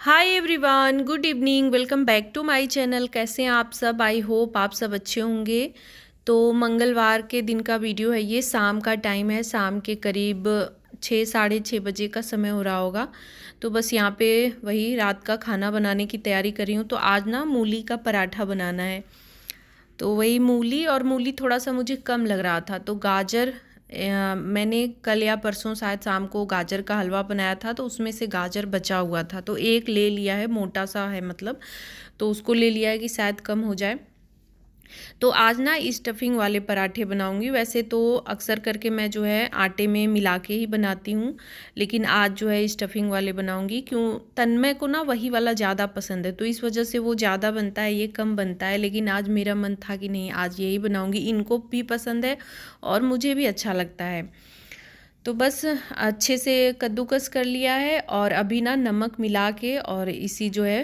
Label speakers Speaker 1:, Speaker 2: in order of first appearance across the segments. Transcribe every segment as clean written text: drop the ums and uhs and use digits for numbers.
Speaker 1: Hi everyone, good evening. Welcome back to my channel. कैसे हैं आप सब? आई होप आप सब अच्छे होंगे। तो मंगलवार के दिन का वीडियो है ये। शाम का टाइम है, शाम के करीब 6 साढ़े 6 बजे का समय हो रहा होगा। तो बस यहाँ पे वही रात का खाना बनाने की तैयारी कर रही हूँ। तो आज ना मूली का पराठा बनाना है। तो वही मूली, और मूली थोड़ा सा मुझे कम लग रहा था, तो गाजर मैंने कल या परसों शायद शाम को गाजर का हलवा बनाया था, तो उसमें से गाजर बचा हुआ था, तो एक ले लिया है, मोटा सा है मतलब। तो उसको ले लिया है कि शायद कम हो जाए। तो आज ना स्टफिंग वाले पराठे बनाऊंगी। वैसे तो अक्सर करके मैं जो है आटे में मिला के ही बनाती हूँ, लेकिन आज जो है स्टफिंग वाले बनाऊंगी। क्यों, तन्मय को ना वही वाला ज़्यादा पसंद है, तो इस वजह से वो ज़्यादा बनता है, ये कम बनता है। लेकिन आज मेरा मन था कि नहीं, आज यही बनाऊंगी। इनको भी पसंद है और मुझे भी अच्छा लगता है। तो बस अच्छे से कद्दूकस कर लिया है, और अभी ना नमक मिला के और इसी जो है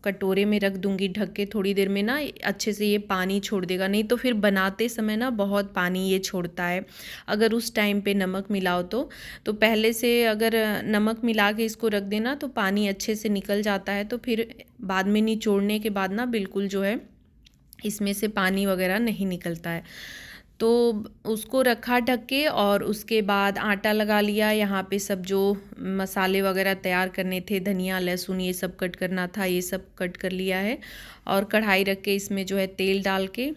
Speaker 1: कटोरे में रख दूंगी ढक के। थोड़ी देर में ना अच्छे से ये पानी छोड़ देगा, नहीं तो फिर बनाते समय ना बहुत पानी ये छोड़ता है अगर उस टाइम पे नमक मिलाओ तो पहले से अगर नमक मिला के इसको रख देना तो पानी अच्छे से निकल जाता है। तो फिर बाद में निचोड़ने के बाद ना बिल्कुल जो है इसमें से पानी वगैरह नहीं निकलता है। तो उसको रखा ढक के, और उसके बाद आटा लगा लिया। यहाँ पे सब जो मसाले वगैरह तैयार करने थे, धनिया लहसुन ये सब कट करना था, ये सब कट कर लिया है। और कढ़ाई रख के इसमें जो है तेल डाल के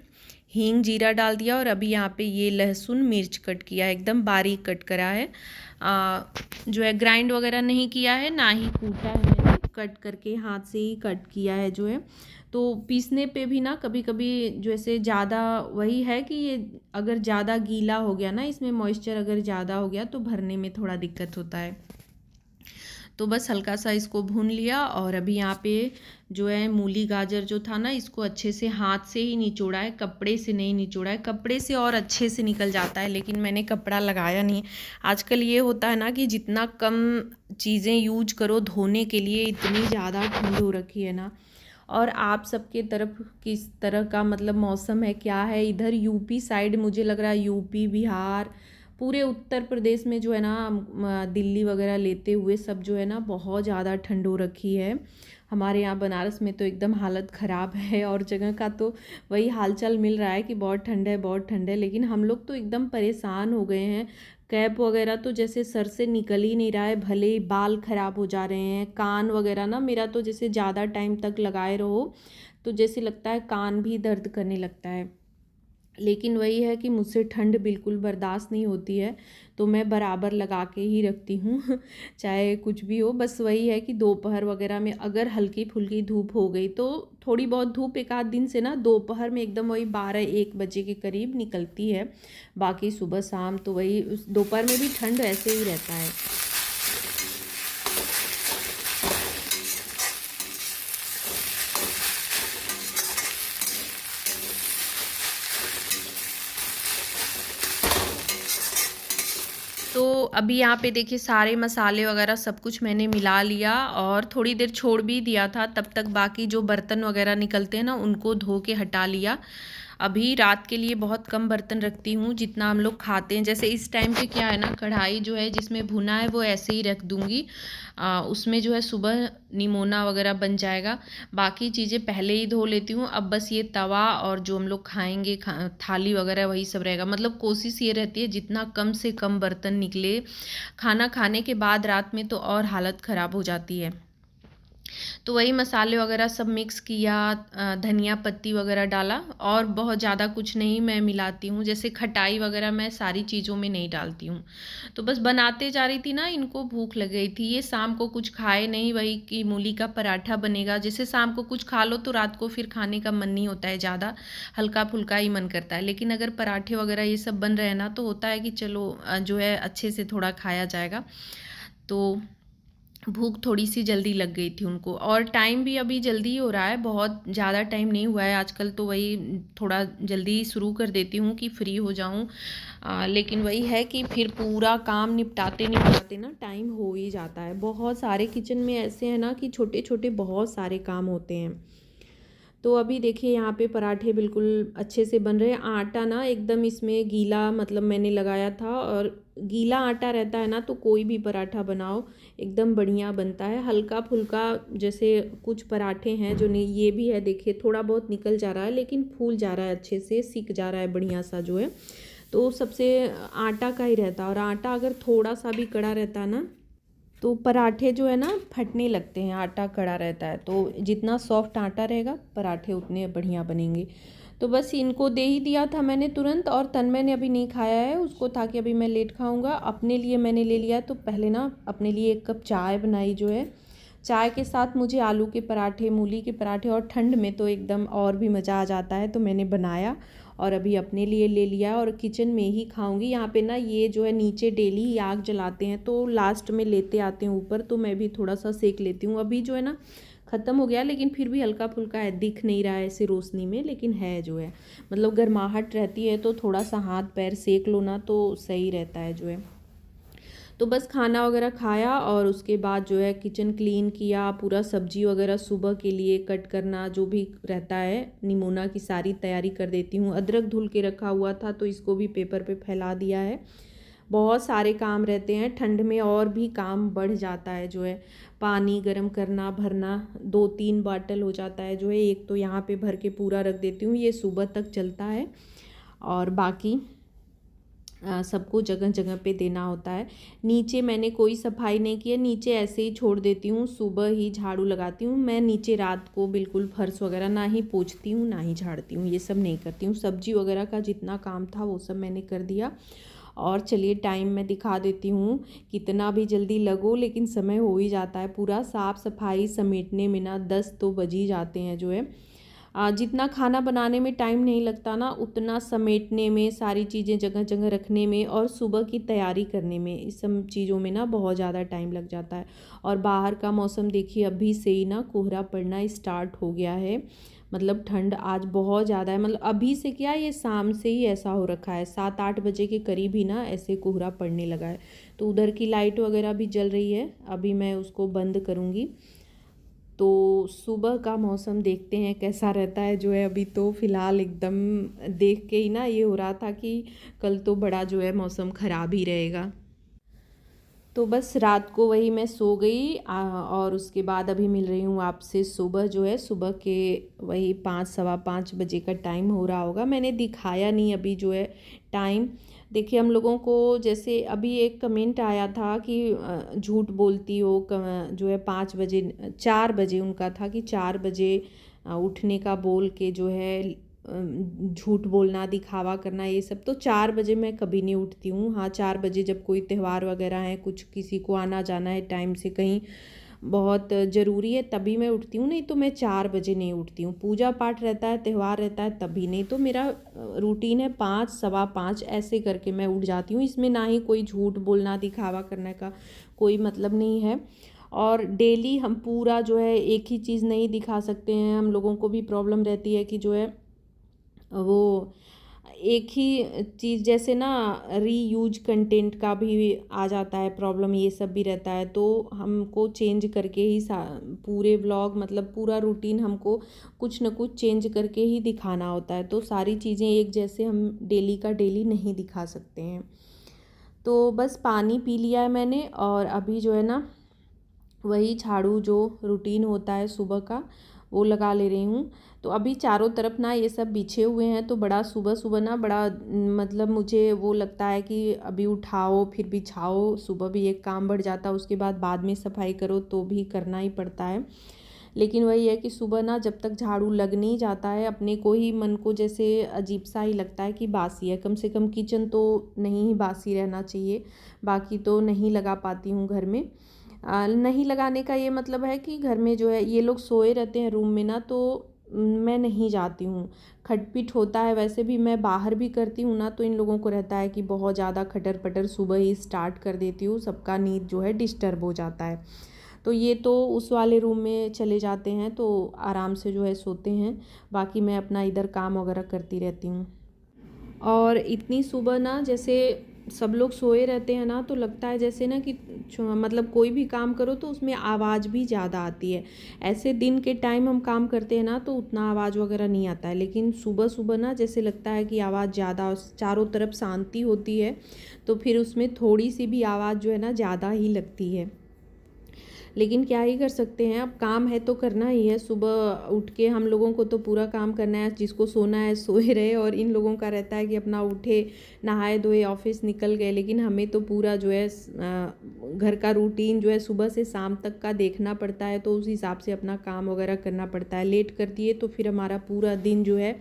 Speaker 1: हींग जीरा डाल दिया। और अभी यहाँ पे ये लहसुन मिर्च कट किया है, एकदम बारीक कट करा है। जो है ग्राइंड वगैरह नहीं किया है, ना ही कूटा है मैंने, कट करके हाथ से ही कट किया है जो है। तो पीसने पे भी ना कभी कभी जैसे ज़्यादा, वही है कि ये अगर ज़्यादा गीला हो गया ना, इसमें मॉइस्चर अगर ज़्यादा हो गया तो भरने में थोड़ा दिक्कत होता है। तो बस हल्का सा इसको भून लिया। और अभी यहाँ पे जो है मूली गाजर जो था ना, इसको अच्छे से हाथ से ही निचोड़ा है, कपड़े से नहीं निचोड़ा है। कपड़े से और अच्छे से निकल जाता है, लेकिन मैंने कपड़ा लगाया नहीं। आजकल ये होता है ना कि जितना कम चीज़ें यूज करो धोने के लिए, इतनी ज़्यादा ठंड हो रखी है ना। और आप सबके तरफ किस तरह का मतलब मौसम है, क्या है? इधर यूपी साइड मुझे लग रहा है, यूपी बिहार पूरे उत्तर प्रदेश में जो है ना, दिल्ली वगैरह लेते हुए सब जो है ना, बहुत ज़्यादा ठंड हो रखी है। हमारे यहाँ बनारस में तो एकदम हालत ख़राब है, और जगह का तो वही हालचाल मिल रहा है कि बहुत ठंड है, बहुत ठंड है। लेकिन हम लोग तो एकदम परेशान हो गए हैं। कैप वगैरह तो जैसे सर से निकल ही नहीं रहा है, भले ही बाल ख़राब हो जा रहे हैं। कान वगैरह ना, मेरा तो जैसे ज़्यादा टाइम तक लगाए रहो तो जैसे लगता है कान भी दर्द करने लगता है। लेकिन वही है कि मुझसे ठंड बिल्कुल बर्दाश्त नहीं होती है, तो मैं बराबर लगा के ही रखती हूँ चाहे कुछ भी हो। बस वही है कि दोपहर वगैरह में अगर हल्की फुल्की धूप हो गई तो थोड़ी बहुत धूप एक आध दिन से ना दोपहर में एकदम वही 12-1 बजे के करीब निकलती है। बाकी सुबह शाम तो वही, उस दोपहर में भी ठंड ऐसे ही रहता है। तो अभी यहाँ पे देखिए सारे मसाले वगैरह सब कुछ मैंने मिला लिया, और थोड़ी देर छोड़ भी दिया था। तब तक बाकी जो बर्तन वगैरह निकलते हैं ना, उनको धो के हटा लिया। अभी रात के लिए बहुत कम बर्तन रखती हूँ, जितना हम लोग खाते हैं। जैसे इस टाइम पे क्या है ना, कढ़ाई जो है जिसमें भुना है वो ऐसे ही रख दूँगी। उसमें जो है सुबह निमोना वगैरह बन जाएगा। बाकी चीज़ें पहले ही धो लेती हूँ। अब बस ये तवा और जो हम लोग खाएंगे थाली वगैरह वही सब रहेगा। मतलब कोशिश ये रहती है जितना कम से कम बर्तन निकले। खाना खाने के बाद रात में तो और हालत ख़राब हो जाती है। तो वही मसाले वगैरह सब मिक्स किया, धनिया पत्ती वगैरह डाला, और बहुत ज़्यादा कुछ नहीं मैं मिलाती हूँ। जैसे खटाई वगैरह मैं सारी चीज़ों में नहीं डालती हूँ। तो बस बनाते जा रही थी ना, इनको भूख लग गई थी। ये शाम को कुछ खाए नहीं, वही कि मूली का पराठा बनेगा। जैसे शाम को कुछ खा लो तो रात को फिर खाने का मन नहीं होता है, ज़्यादा हल्का फुल्का ही मन करता है। लेकिन अगर पराठे वगैरह ये सब बन रहे हैं ना, तो होता है कि चलो जो है अच्छे से थोड़ा खाया जाएगा। तो भूख थोड़ी सी जल्दी लग गई थी उनको, और टाइम भी अभी जल्दी ही हो रहा है, बहुत ज़्यादा टाइम नहीं हुआ है आजकल। तो वही थोड़ा जल्दी शुरू कर देती हूँ कि फ्री हो जाऊँ। लेकिन वही है कि फिर पूरा काम निपटाते निपटाते ना टाइम हो ही जाता है। बहुत सारे किचन में ऐसे हैं ना कि छोटे छोटे बहुत सारे काम होते हैं। तो अभी देखिए यहाँ पे पराठे बिल्कुल अच्छे से बन रहे हैं। आटा ना एकदम इसमें गीला मतलब मैंने लगाया था, और गीला आटा रहता है ना तो कोई भी पराठा बनाओ एकदम बढ़िया बनता है। हल्का फुल्का जैसे कुछ पराठे हैं जो नहीं, ये भी है देखिए थोड़ा बहुत निकल जा रहा है लेकिन फूल जा रहा है, अच्छे से सिक जा रहा है बढ़िया सा जो है। तो सबसे आटा का ही रहता है, और आटा अगर थोड़ा सा भी कड़ा रहता है ना तो पराठे जो है ना फटने लगते हैं, आटा कड़ा रहता है। तो जितना सॉफ्ट आटा रहेगा पराठे उतने बढ़िया बनेंगे। तो बस इनको दे ही दिया था मैंने तुरंत, और तन्मय ने अभी नहीं खाया है, उसको था कि अभी मैं लेट खाऊंगा। अपने लिए मैंने ले लिया, तो पहले ना अपने लिए 1 कप चाय बनाई जो है। चाय के साथ मुझे आलू के पराठे, मूली के पराठे, और ठंड में तो एकदम और भी मज़ा आ जाता है, तो मैंने बनाया और अभी अपने लिए ले लिया और किचन में ही खाऊंगी। यहाँ पे ना ये जो है नीचे डेली ही आग जलाते हैं, तो लास्ट में लेते आते हैं ऊपर, तो मैं भी थोड़ा सा सेक लेती हूँ। अभी जो है ना ख़त्म हो गया, लेकिन फिर भी हल्का फुल्का है, दिख नहीं रहा है ऐसे रोशनी में, लेकिन है जो है, मतलब गर्माहट रहती है तो थोड़ा सा हाथ पैर सेक लो ना तो सही रहता है जो है। तो बस खाना वगैरह खाया और उसके बाद जो है किचन क्लीन किया, पूरा सब्जी वगैरह सुबह के लिए कट करना जो भी रहता है, निमोना की सारी तैयारी कर देती हूँ। अदरक धुल के रखा हुआ था तो इसको भी पेपर पे फैला दिया है। बहुत सारे काम रहते हैं, ठंड में और भी काम बढ़ जाता है जो है। पानी गर्म करना, भरना, 2-3 बाटल हो जाता है जो है। एक तो यहाँ पे भर के पूरा रख देती हूँ, ये सुबह तक चलता है, और बाकी सबको जगह जगह पे देना होता है। नीचे मैंने कोई सफाई नहीं की है, नीचे ऐसे ही छोड़ देती हूँ, सुबह ही झाड़ू लगाती हूँ मैं। नीचे रात को बिल्कुल फर्श वगैरह ना ही पोंछती हूँ ना ही झाड़ती हूँ, ये सब नहीं करती हूँ। सब्जी वगैरह का जितना काम था वो सब मैंने कर दिया। और चलिए टाइम मैं दिखा देती हूँ, कितना भी जल्दी लगो लेकिन समय हो ही जाता है। पूरा साफ़ सफाई समेटने में ना 10 तो बज ही जाते हैं जो है। जितना खाना बनाने में टाइम नहीं लगता ना, उतना समेटने में, सारी चीज़ें जगह जगह रखने में और सुबह की तैयारी करने में, इस सब चीज़ों में ना बहुत ज़्यादा टाइम लग जाता है। और बाहर का मौसम देखिए, अभी से ही ना कोहरा पड़ना स्टार्ट हो गया है। मतलब ठंड आज बहुत ज़्यादा है, मतलब अभी से क्या, ये शाम से ही ऐसा हो रखा है, 7-8 बजे के करीब ही ना ऐसे कोहरा पड़ने लगा है। तो उधर की लाइट वगैरह भी जल रही है, अभी मैं उसको बंद करूँगी। तो सुबह का मौसम देखते हैं कैसा रहता है जो है। अभी तो फ़िलहाल एकदम देख के ही ना ये हो रहा था कि कल तो बड़ा जो है मौसम ख़राब ही रहेगा। तो बस रात को वही मैं सो गई, और उसके बाद अभी मिल रही हूँ आपसे। सुबह जो है, सुबह के वही 5 सवा 5 बजे का टाइम हो रहा होगा। मैंने दिखाया नहीं अभी जो है टाइम। देखिए हम लोगों को, जैसे अभी एक कमेंट आया था कि झूठ बोलती हो, जो है 5 बजे, 4 बजे उनका था कि 4 बजे उठने का बोल के जो है झूठ बोलना, दिखावा करना, ये सब। तो 4 बजे मैं कभी नहीं उठती हूँ। हाँ, 4 बजे जब कोई त्यौहार वगैरह है, कुछ किसी को आना जाना है टाइम से कहीं, बहुत ज़रूरी है, तभी मैं उठती हूँ, नहीं तो मैं 4 बजे नहीं उठती हूँ। पूजा पाठ रहता है, त्यौहार रहता है तभी, नहीं तो मेरा रूटीन है 5 सवा 5 ऐसे करके मैं उठ जाती हूँ। इसमें ना ही कोई झूठ बोलना, दिखावा करने का कोई मतलब नहीं है। और डेली हम पूरा जो है एक ही चीज़ नहीं दिखा सकते हैं, हम लोगों को भी प्रॉब्लम रहती है कि जो है वो एक ही चीज़, जैसे ना रीयूज कंटेंट का भी आ जाता है प्रॉब्लम, ये सब भी रहता है। तो हमको चेंज करके ही पूरे व्लॉग, मतलब पूरा रूटीन हमको कुछ न कुछ चेंज करके ही दिखाना होता है। तो सारी चीज़ें एक जैसे हम डेली का डेली नहीं दिखा सकते हैं। तो बस पानी पी लिया है मैंने, और अभी जो है ना वही झाड़ू जो रूटीन होता है सुबह का, वो लगा ले रही हूँ। तो अभी चारों तरफ ना ये सब बिछे हुए हैं, तो बड़ा सुबह सुबह ना बड़ा, मतलब मुझे वो लगता है कि अभी उठाओ फिर बिछाओ, सुबह भी एक काम बढ़ जाता है, उसके बाद में सफाई करो तो भी करना ही पड़ता है। लेकिन वही है कि सुबह ना जब तक झाड़ू लग नहीं जाता है, अपने को ही मन को जैसे अजीब सा ही लगता है कि बासी है। कम से कम किचन तो नहीं ही बासी रहना चाहिए, बाकी तो नहीं लगा पाती हूँ घर में। नहीं लगाने का ये मतलब है कि घर में जो है ये लोग सोए रहते हैं रूम में ना, तो मैं नहीं जाती हूँ। खटपिट होता है, वैसे भी मैं बाहर भी करती हूँ ना, तो इन लोगों को रहता है कि बहुत ज़्यादा खटर पटर सुबह ही स्टार्ट कर देती हूँ, सबका नींद जो है डिस्टर्ब हो जाता है। तो ये तो उस वाले रूम में चले जाते हैं, तो आराम से जो है सोते हैं, बाकी मैं अपना इधर काम वगैरह करती रहती हूँ। और इतनी सुबह ना, जैसे सब लोग सोए रहते हैं ना, तो लगता है जैसे ना कि मतलब कोई भी काम करो तो उसमें आवाज़ भी ज़्यादा आती है। ऐसे दिन के टाइम हम काम करते हैं ना तो उतना आवाज़ वगैरह नहीं आता है, लेकिन सुबह सुबह ना जैसे लगता है कि आवाज़ ज़्यादा, चारों तरफ शांति होती है तो फिर उसमें थोड़ी सी भी आवाज़ जो है ना ज़्यादा ही लगती है। लेकिन क्या ही कर सकते हैं, अब काम है तो करना ही है। सुबह उठ के हम लोगों को तो पूरा काम करना है, जिसको सोना है सोए रहे, और इन लोगों का रहता है कि अपना उठे, नहाए धोए, ऑफिस निकल गए। लेकिन हमें तो पूरा जो है घर का रूटीन जो है सुबह से शाम तक का देखना पड़ता है, तो उस हिसाब से अपना काम वगैरह करना पड़ता है। लेट कर दिए तो फिर हमारा पूरा दिन जो है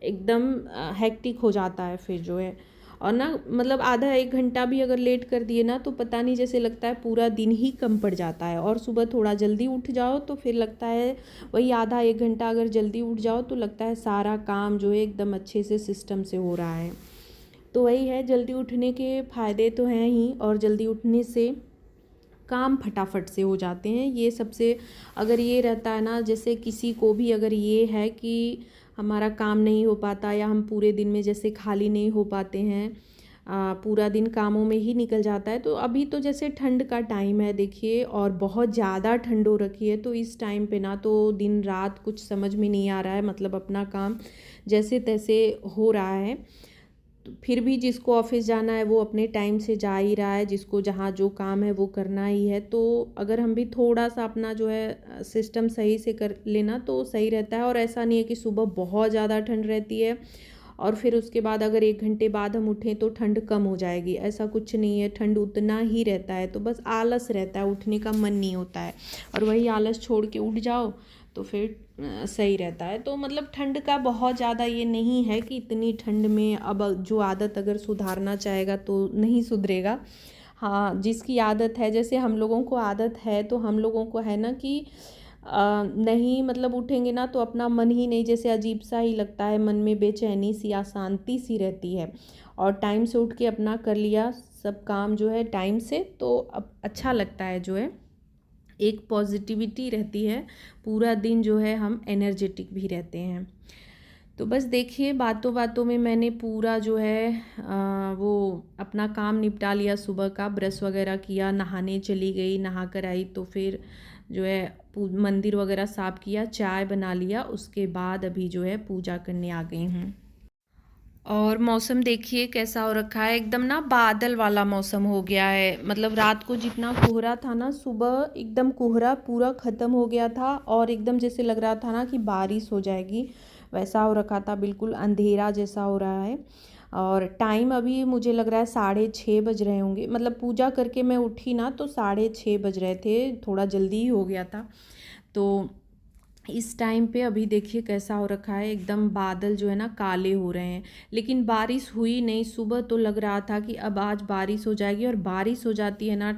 Speaker 1: एकदम हेक्टिक हो जाता है फिर जो है। और ना मतलब आधा एक घंटा भी अगर लेट कर दिए ना तो पता नहीं, जैसे लगता है पूरा दिन ही कम पड़ जाता है। और सुबह थोड़ा जल्दी उठ जाओ तो फिर लगता है वही आधा एक घंटा अगर जल्दी उठ जाओ तो लगता है सारा काम जो है एकदम अच्छे से सिस्टम से हो रहा है। तो वही है, जल्दी उठने के फ़ायदे तो हैं ही, और जल्दी उठने से काम फटाफट से हो जाते हैं। ये सबसे, अगर ये रहता है ना, जैसे किसी को भी अगर ये है कि हमारा काम नहीं हो पाता या हम पूरे दिन में जैसे खाली नहीं हो पाते हैं, पूरा दिन कामों में ही निकल जाता है। तो अभी तो जैसे ठंड का टाइम है देखिए, और बहुत ज़्यादा ठंड हो रखी है, तो इस टाइम पे ना तो दिन रात कुछ समझ में नहीं आ रहा है, मतलब अपना काम जैसे तैसे हो रहा है। तो फिर भी जिसको ऑफिस जाना है वो अपने टाइम से जा ही रहा है, जिसको जहाँ जो काम है वो करना ही है। तो अगर हम भी थोड़ा सा अपना जो है सिस्टम सही से कर लेना तो सही रहता है। और ऐसा नहीं है कि सुबह बहुत ज़्यादा ठंड रहती है और फिर उसके बाद अगर 1 घंटे बाद हम उठें तो ठंड कम हो जाएगी, ऐसा कुछ नहीं है। ठंड उतना ही रहता है, तो बस आलस रहता है, उठने का मन नहीं होता है। और वही आलस छोड़ के उठ जाओ तो फिर सही रहता है। तो मतलब ठंड का बहुत ज़्यादा ये नहीं है कि इतनी ठंड में अब जो आदत अगर सुधारना चाहेगा तो नहीं सुधरेगा। हाँ, जिसकी आदत है, जैसे हम लोगों को आदत है, तो हम लोगों को है ना कि नहीं मतलब उठेंगे ना तो अपना मन ही नहीं, जैसे अजीब सा ही लगता है, मन में बेचैनी सी, अशांति सी रहती है। और टाइम से उठ के अपना कर लिया सब काम जो है टाइम से, तो अब अच्छा लगता है जो है, एक पॉजिटिविटी रहती है, पूरा दिन जो है हम एनर्जेटिक भी रहते हैं। तो बस देखिए, बातों बातों में मैंने पूरा जो है वो अपना काम निपटा लिया। सुबह का ब्रश वगैरह किया, नहाने चली गई, नहा कर आई तो फिर जो है मंदिर वगैरह साफ़ किया, चाय बना लिया, उसके बाद अभी जो है पूजा करने आ गई हूँ। और मौसम देखिए कैसा हो रखा है, एकदम ना बादल वाला मौसम हो गया है। मतलब रात को जितना कोहरा था ना, सुबह एकदम कोहरा पूरा ख़त्म हो गया था और एकदम जैसे लग रहा था ना कि बारिश हो जाएगी, वैसा हो रखा था, बिल्कुल अंधेरा जैसा हो रहा है। और टाइम अभी मुझे लग रहा है 6:30 बज रहे होंगे, मतलब पूजा करके मैं उठी ना तो 6:30 बज रहे थे, थोड़ा जल्दी ही हो गया था। तो इस टाइम पे अभी देखिए कैसा हो रखा है, एकदम बादल जो है ना काले हो रहे हैं, लेकिन बारिश हुई नहीं। सुबह तो लग रहा था कि अब आज बारिश हो जाएगी, और बारिश हो जाती है ना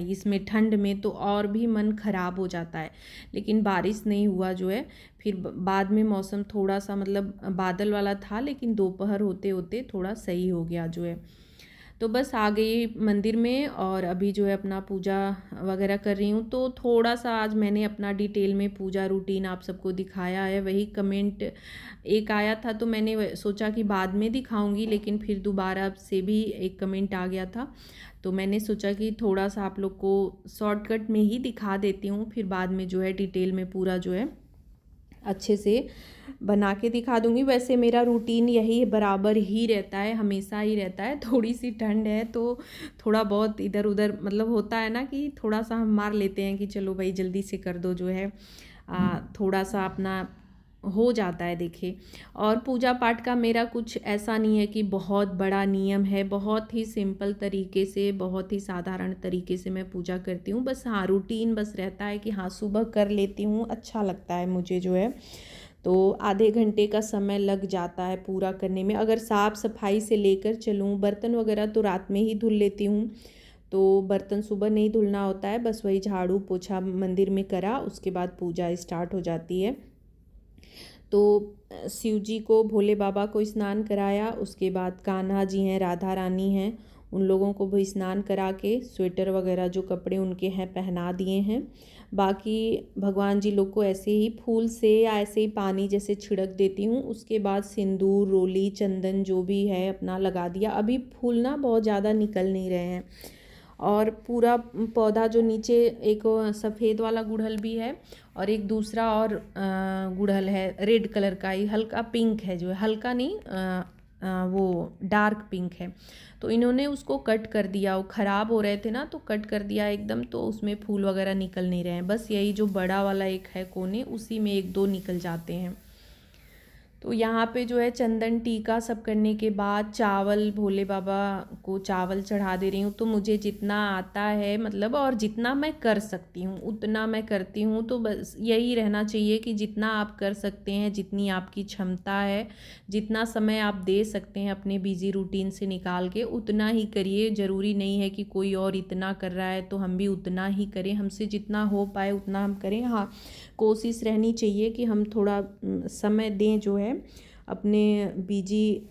Speaker 1: इसमें ठंड में तो और भी मन खराब हो जाता है, लेकिन बारिश नहीं हुआ जो है। फिर बाद में मौसम थोड़ा सा मतलब बादल वाला था, लेकिन दोपहर होते होते थोड़ा सही हो गया जो है। तो बस आ गई मंदिर में और अभी जो है अपना पूजा वगैरह कर रही हूँ। तो थोड़ा सा आज मैंने अपना डिटेल में पूजा रूटीन आप सबको दिखाया है। वही कमेंट एक आया था तो मैंने सोचा कि बाद में दिखाऊंगी, लेकिन फिर दोबारा से भी एक कमेंट आ गया था, तो मैंने सोचा कि थोड़ा सा आप लोग को शॉर्टकट में ही दिखा देती हूँ, फिर बाद में जो है डिटेल में पूरा जो है अच्छे से बना के दिखा दूँगी। वैसे मेरा रूटीन यही बराबर ही रहता है, हमेशा ही रहता है। थोड़ी सी ठंड है तो थोड़ा बहुत इधर उधर मतलब होता है ना कि थोड़ा सा हम मार लेते हैं कि चलो भाई जल्दी से कर दो, जो है थोड़ा सा अपना हो जाता है देखिए। और पूजा पाठ का मेरा कुछ ऐसा नहीं है कि बहुत बड़ा नियम है, बहुत ही सिंपल तरीके से, बहुत ही साधारण तरीके से मैं पूजा करती हूँ। बस हाँ, रूटीन बस रहता है कि हाँ सुबह कर लेती हूँ, अच्छा लगता है मुझे जो है। तो आधे घंटे का समय लग जाता है पूरा करने में। अगर साफ़ सफाई से लेकर चलूँ, बर्तन वगैरह तो रात में ही धुल लेती हूँ, तो बर्तन सुबह नहीं धुलना होता है, बस वही झाड़ू पोछा मंदिर में करा, उसके बाद पूजा स्टार्ट हो जाती है। तो शिव जी को, भोले बाबा को स्नान कराया, उसके बाद कान्हा जी हैं, राधा रानी हैं, उन लोगों को भी स्नान करा के स्वेटर वगैरह जो कपड़े उनके हैं पहना दिए हैं। बाकी भगवान जी लोग को ऐसे ही फूल से या ऐसे ही पानी जैसे छिड़क देती हूँ। उसके बाद सिंदूर, रोली, चंदन जो भी है अपना लगा दिया। अभी फूल ना बहुत ज़्यादा निकल नहीं रहे हैं और पूरा पौधा जो नीचे एक सफ़ेद वाला गुड़हल भी है और एक दूसरा और गुड़हल है रेड कलर का ही, हल्का पिंक है, जो है हल्का नहीं वो डार्क पिंक है। तो इन्होंने उसको कट कर दिया, वो ख़राब हो रहे थे ना तो कट कर दिया एकदम, तो उसमें फूल वगैरह निकल नहीं रहे हैं। बस यही जो बड़ा वाला एक है कोने, उसी में एक दो निकल जाते हैं। तो यहाँ पे जो है चंदन टीका सब करने के बाद चावल, भोले बाबा को चावल चढ़ा दे रही हूँ। तो मुझे जितना आता है मतलब और जितना मैं कर सकती हूँ उतना मैं करती हूँ। तो बस यही रहना चाहिए कि जितना आप कर सकते हैं, जितनी आपकी क्षमता है, जितना समय आप दे सकते हैं अपने बिजी रूटीन से निकाल के, उतना ही करिए। ज़रूरी नहीं है कि कोई और इतना कर रहा है तो हम भी उतना ही करें। हमसे जितना हो पाए उतना हम करें। हाँ, कोशिश रहनी चाहिए कि हम थोड़ा समय दें जो है अपने बिजी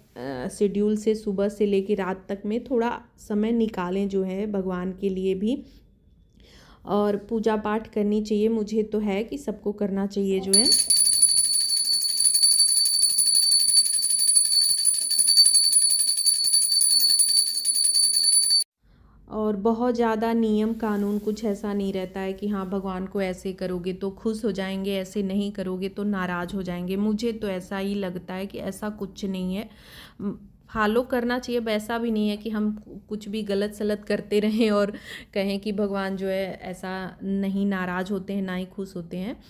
Speaker 1: शेड्यूल से, सुबह से लेकर रात तक में थोड़ा समय निकालें जो है भगवान के लिए भी। और पूजा पाठ करनी चाहिए, मुझे तो है कि सबको करना चाहिए जो है। और बहुत ज़्यादा नियम कानून कुछ ऐसा नहीं रहता है कि हाँ भगवान को ऐसे करोगे तो खुश हो जाएंगे, ऐसे नहीं करोगे तो नाराज़ हो जाएंगे। मुझे तो ऐसा ही लगता है कि ऐसा कुछ नहीं है, फॉलो करना चाहिए। वैसा भी नहीं है कि हम कुछ भी गलत सलत करते रहें और कहें कि भगवान जो है ऐसा नहीं नाराज़ होते हैं, ना ही खुश होते हैं।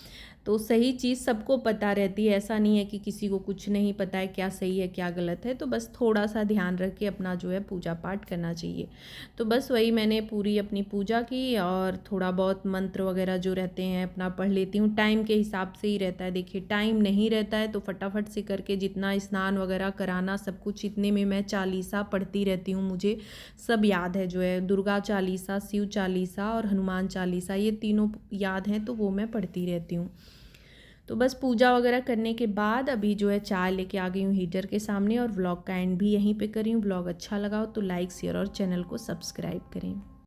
Speaker 1: तो सही चीज़ सबको पता रहती है, ऐसा नहीं है कि किसी को कुछ नहीं पता है क्या सही है क्या गलत है। तो बस थोड़ा सा ध्यान रख के अपना जो है पूजा पाठ करना चाहिए। तो बस वही मैंने पूरी अपनी पूजा की और थोड़ा बहुत मंत्र वगैरह जो रहते हैं अपना पढ़ लेती हूँ। टाइम के हिसाब से ही रहता है, देखिए टाइम नहीं रहता है तो फटाफट से करके जितना स्नान वगैरह कराना सब कुछ, इतने में मैं चालीसा पढ़ती रहती हूँ। मुझे सब याद है जो है, दुर्गा चालीसा, शिव चालीसा और हनुमान चालीसा, ये तीनों याद हैं तो वो मैं पढ़ती रहती हूँ। तो बस पूजा वगैरह करने के बाद अभी जो है चाय लेके आ गई हूँ हीटर के सामने और व्लॉग का एंड भी यहीं पे करी हूँ। व्लॉग अच्छा लगा हो तो लाइक, शेयर और चैनल को सब्सक्राइब करें।